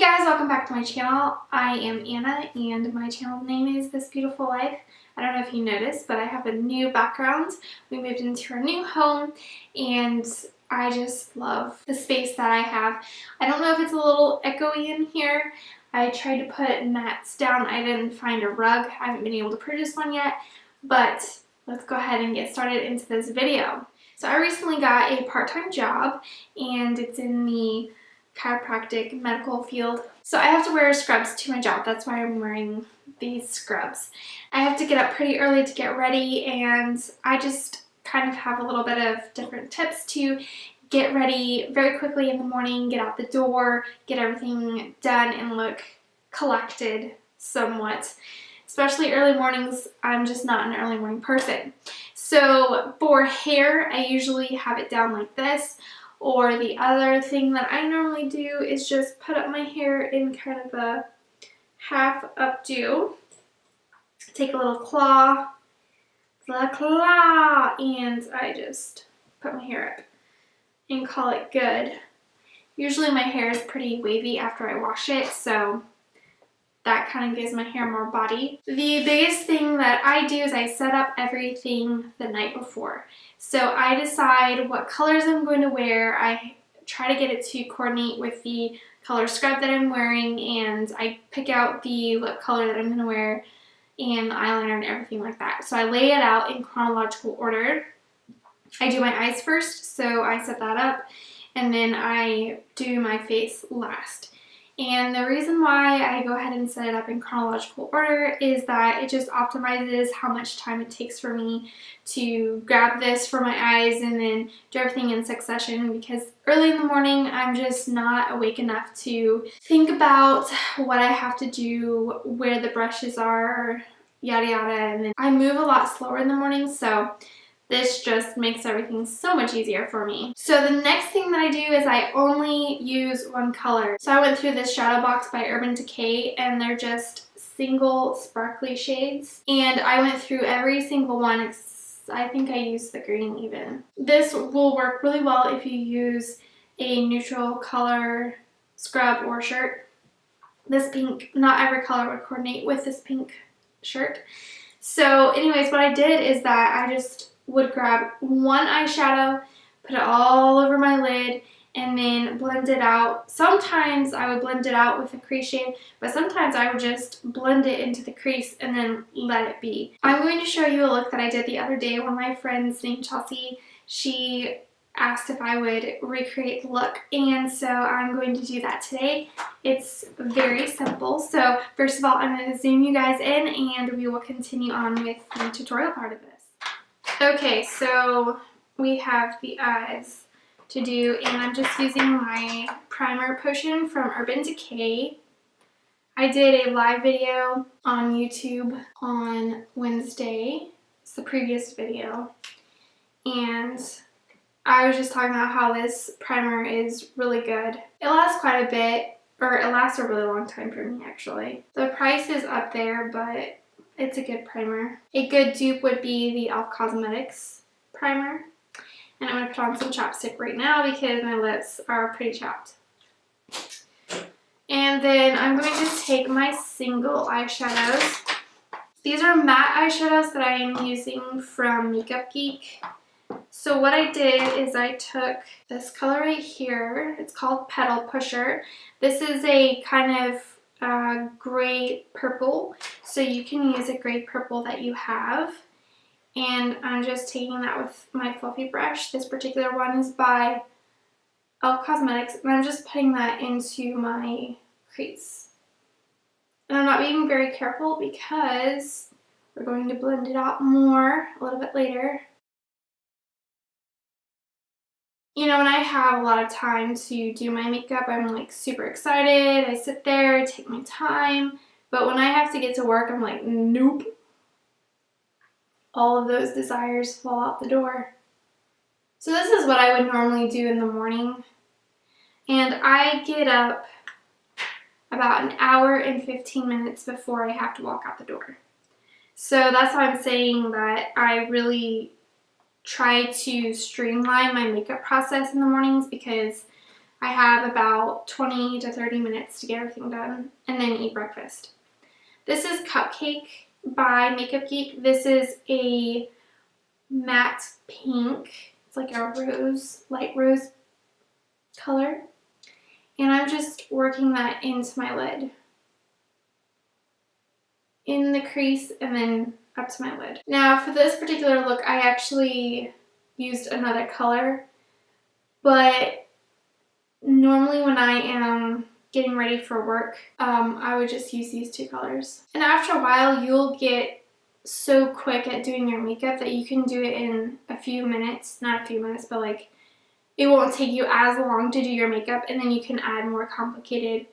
guys, welcome back to my channel. I am Anna and my channel name is This Beautiful Life. I don't know if you noticed, but I have a new background. We moved into our new home and I just love the space that I have. I don't know if it's a little echoey in here. I tried to put mats down. I didn't find a rug. I haven't been able to purchase one yet, but let's go ahead and get started into this video. So I recently got a part-time job and it's in the chiropractic medical field. So I have to wear scrubs to my job. That's why I'm wearing these scrubs. I have to get up pretty early to get ready, and I just kind of have a little bit of different tips to get ready very quickly in the morning, get out the door, get everything done and look collected somewhat. Especially early mornings, I'm just not an early morning person. So for hair, I usually have it down like this. Or the other thing that I normally do is just put up my hair in kind of a half updo. Take a little claw, and I just put my hair up and call it good. Usually my hair is pretty wavy after I wash it, so that kind of gives my hair more body. The biggest thing that I do is I set up everything the night before. So I decide what colors I'm going to wear. I try to get it to coordinate with the color scrub that I'm wearing, and I pick out the lip color that I'm going to wear and the eyeliner and everything like that. So I lay it out in chronological order. I do my eyes first, so I set that up, and then I do my face last. And the reason why I go ahead and set it up in chronological order is that it just optimizes how much time it takes for me to grab this for my eyes and then do everything in succession, because early in the morning I'm just not awake enough to think about what I have to do, where the brushes are, yada yada, and then I move a lot slower in the morning, so this just makes everything so much easier for me. So the next thing that I do is I only use one color. So I went through this shadow box by Decay, and they're just single sparkly shades. And I went through every single one. I think I used the green even. This will work really well if you use a neutral color scrub or shirt. This pink, not every color would coordinate with this pink shirt. So anyways, what I did is that I just would grab one eyeshadow, put it all over my lid, and then blend it out. Sometimes I would blend it out with a crease shade, but sometimes I would just blend it into the crease and then let it be. I'm going to show you a look that I did the other day. One of my friends named Chelsea, she asked if I would recreate the look, and so I'm going to do that today. It's very simple. So first of all, I'm going to zoom you guys in and we will continue on with the tutorial part of this. Okay, so we have the eyes to do, and I'm just using my primer potion from Decay. I did a live video on YouTube on Wednesday. It's the previous video, and I was just talking about how this primer is really good. It lasts quite a bit, or it lasts a really long time for me actually. The price is up there, but it's a good primer. A good dupe would be the e.l.f. Cosmetics primer. And I'm going to put on some chapstick right now because my lips are pretty chapped. And then I'm going to take my single eyeshadows. These are matte eyeshadows that I am using from Geek. So what I did is I took this color right here. It's called Petal Pusher. This is a kind of gray purple, so you can use a gray purple that you have, and I'm just taking that with my fluffy brush. This particular one is by e.l.f. Cosmetics, and I'm just putting that into my crease. And I'm not being very careful because we're going to blend it out more a little bit later. You know, when I have a lot of time to do my makeup, I'm like super excited. I sit there, take my time. But when I have to get to work, I'm like, nope. All of those desires fall out the door. So this is what I would normally do in the morning. And I get up about an hour and 15 minutes before I have to walk out the door. So that's why I'm saying that I really try to streamline my makeup process in the mornings, because I have about 20 to 30 minutes to get everything done and then eat breakfast. This is Cupcake by Makeup Geek. This is a matte pink. It's like a rose, light rose color. And I'm just working that into my lid. In the crease and then up to my lid. Now for this particular look, I actually used another color, but normally when I am getting ready for work, I would just use these two colors. And after a while, you'll get so quick at doing your makeup that you can do it in a few minutes, not a few minutes, but like it won't take you as long to do your makeup, and then you can add more complicated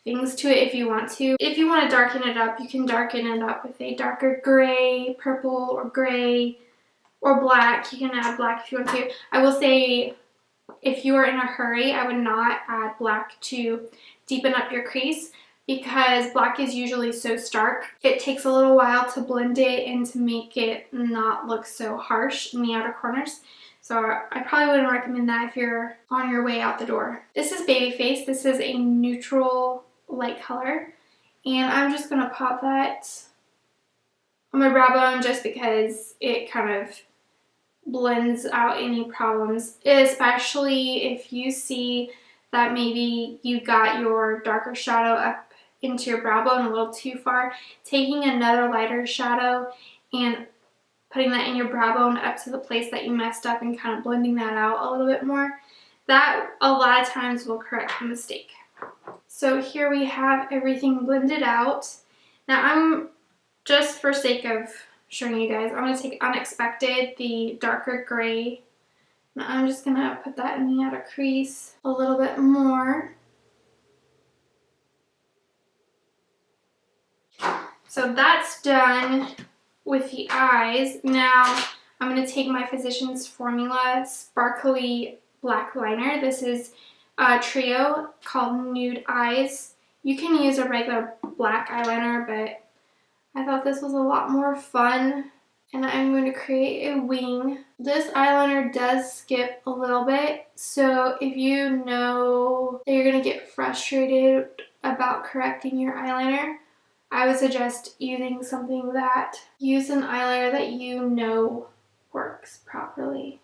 things to it if you want to. If you want to darken it up, you can darken it up with a darker gray, purple, or gray, or black. You can add black if you want to. I will say, if you are in a hurry, I would not add black to deepen up your crease because black is usually so stark. It takes a little while to blend it and to make it not look so harsh in the outer corners. So I probably wouldn't recommend that if you're on your way out the door. This is Babyface. This is a neutral light color. And I'm just going to pop that on my brow bone just because it kind of blends out any problems, especially if you see that maybe you got your darker shadow up into your brow bone a little too far. Taking another lighter shadow and putting that in your brow bone up to the place that you messed up and kind of blending that out a little bit more, that a lot of times will correct the mistake. So here we have everything blended out. Now I'm, just for sake of showing you guys, I'm going to take Unexpected, the darker gray. Now I'm just going to put that in the outer crease a little bit more. So that's done with the eyes. Now I'm going to take my Physicians Formula Sparkly Black Liner. This is a trio called Nude Eyes. You can use a regular black eyeliner, but I thought this was a lot more fun. And I'm going to create a wing. This eyeliner does skip a little bit, so if you know that you're going to get frustrated about correcting your eyeliner, I would suggest using something that, use an eyeliner that you know works properly.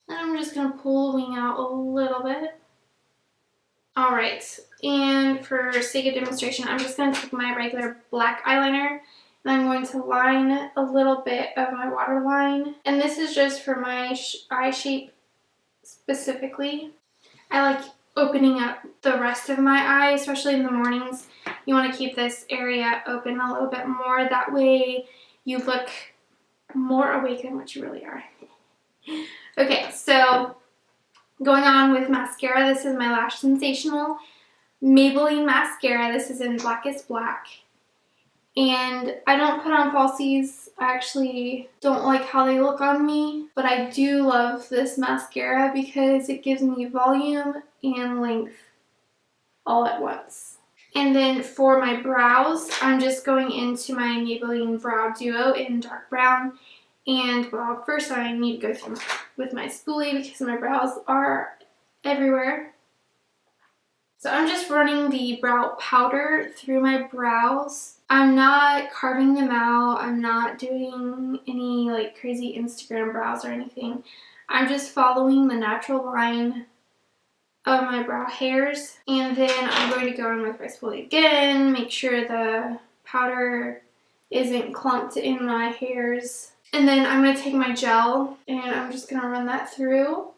And I'm just going to pull the wing out a little bit. Alright, and for sake of demonstration, I'm just going to take my regular black eyeliner and I'm going to line a little bit of my waterline. And this is just for my eye shape specifically. I like opening up the rest of my eye, especially in the mornings. You want to keep this area open a little bit more. That way you look more awake than what you really are. Okay, so going on with mascara, this is my Lash Sensational Maybelline mascara. This is in Blackest Black. And I don't put on falsies. I actually don't like how they look on me, but I do love this mascara because it gives me volume and length all at once. And then for my brows, I'm just going into my Maybelline Brow Duo in dark brown. And well, first I need to go through with my spoolie because my brows are everywhere. So I'm just running the brow powder through my brows. I'm not carving them out. I'm not doing any like crazy Instagram brows or anything. I'm just following the natural line of my brow hairs. And then I'm going to go in with my spoolie again, make sure the powder isn't clumped in my hairs. And then I'm going to take my gel and I'm just going to run that through.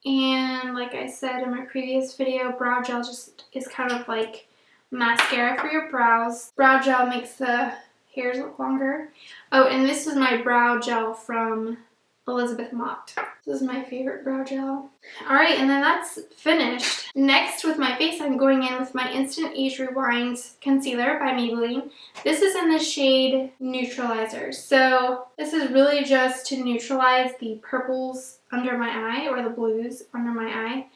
And like I said in my previous video, brow gel just is kind of like mascara for your brows. Brow gel makes the hairs look longer. Oh, and this is my brow gel from Elizabeth Mott. This is my favorite brow gel. Alright, and then that's finished. Next, with my face, I'm going in with my Instant Age Rewind Concealer by Maybelline. This is in the shade Neutralizer. So this is really just to neutralize the purples under my eye, or the blues under my eye.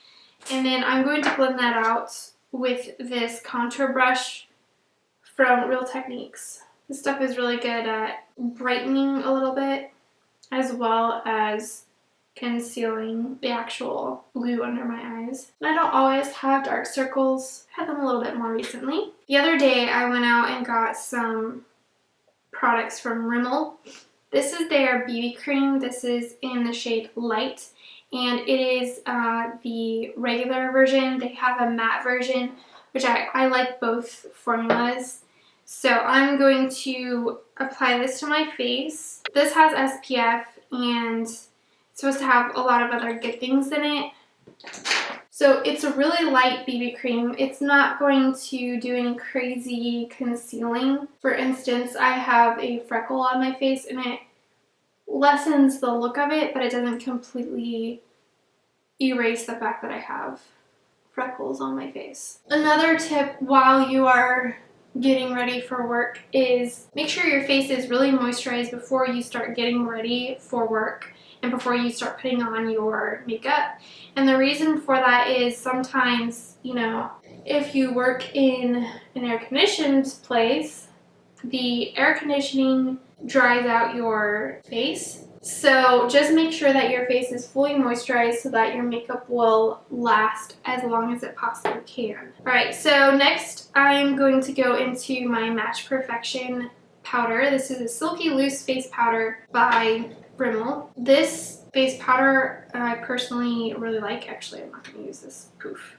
And then I'm going to blend that out with this contour brush from Real Techniques. This stuff is really good at brightening a little bit as well as concealing the actual blue under my eyes. And I don't always have dark circles. I had them a little bit more recently. The other day I went out and got some products from Rimmel. This is their BB cream. This is in the shade Light, and it is the regular version. They have a matte version, which I like both formulas. So I'm going to apply this to my face. This has SPF and it's supposed to have a lot of other good things in it. So it's a really light BB cream. It's not going to do any crazy concealing. For instance, I have a freckle on my face and it lessens the look of it, but it doesn't completely erase the fact that I have freckles on my face. Another tip while you are getting ready for work is make sure your face is really moisturized before you start getting ready for work and before you start putting on your makeup. And the reason for that is sometimes, you know, if you work in an air-conditioned place, the air conditioning dries out your face. So just make sure that your face is fully moisturized so that your makeup will last as long as it possibly can. Alright, so next I'm going to go into my Match Perfection powder. This is a Silky Loose Face Powder by Rimmel. This face powder I personally really like. Actually, I'm not going to use this poof.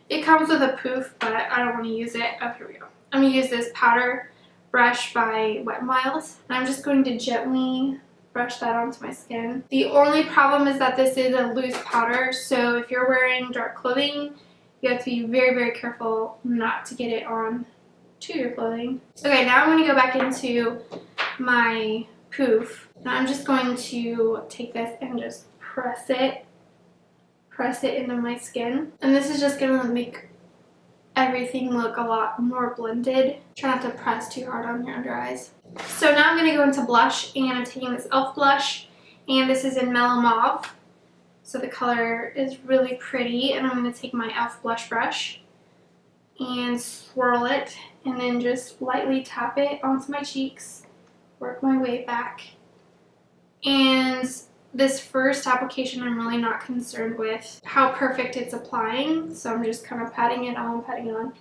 It comes with a poof, but I don't want to use it. Oh, here we go. I'm going to use this powder brush by Wet n Wild. And I'm just going to gently brush that onto my skin. The only problem is that this is a loose powder, so if you're wearing dark clothing, you have to be very, very careful not to get it on to your clothing. Okay, now I'm going to go back into my poof. Now I'm just going to take this and just press it into my skin. And this is just going to make everything look a lot more blended. Try not to press too hard on your under eyes. So now I'm going to go into blush, and I'm taking this e.l.f. blush, and this is in Mellow Mauve. So the color is really pretty, and I'm going to take my e.l.f. blush brush and swirl it, and then just lightly tap it onto my cheeks, work my way back. And this first application I'm really not concerned with how perfect it's applying, so I'm just kind of patting it on.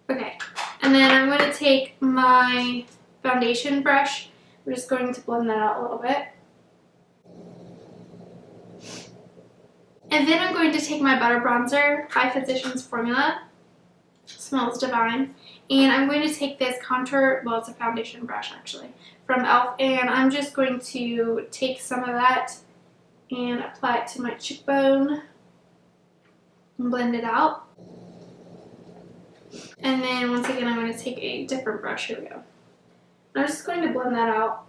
Okay, and then I'm going to take my foundation brush. I'm just going to blend that out a little bit. And then I'm going to take my Butter Bronzer by Physicians Formula. Smells divine. And I'm going to take this contour, well, it's a foundation brush actually, from e.l.f. And I'm just going to take some of that and apply it to my cheekbone and blend it out. And then once again, I'm going to take a different brush. Here we go. I'm just going to blend that out.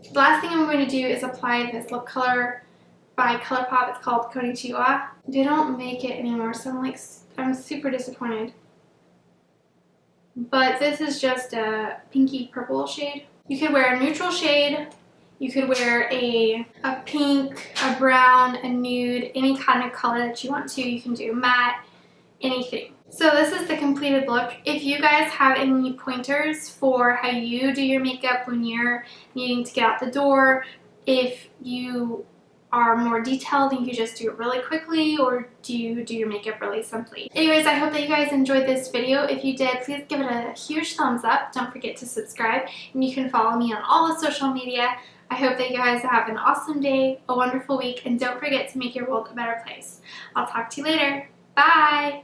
The last thing I'm going to do is apply this lip color by Colourpop. It's called Konichiwa. They don't make it anymore, so I'm super disappointed. But this is just a pinky purple shade. You could wear a neutral shade. You could wear a pink, a brown, a nude, any kind of color that you want to. You can do matte, anything. So this is the completed look. If you guys have any pointers for how you do your makeup when you're needing to get out the door, if you are more detailed and you just do it really quickly, or do you do your makeup really simply? Anyways, I hope that you guys enjoyed this video. If you did, please give it a huge thumbs up. Don't forget to subscribe, and you can follow me on all the social media. I hope that you guys have an awesome day, a wonderful week, and don't forget to make your world a better place. I'll talk to you later. Bye!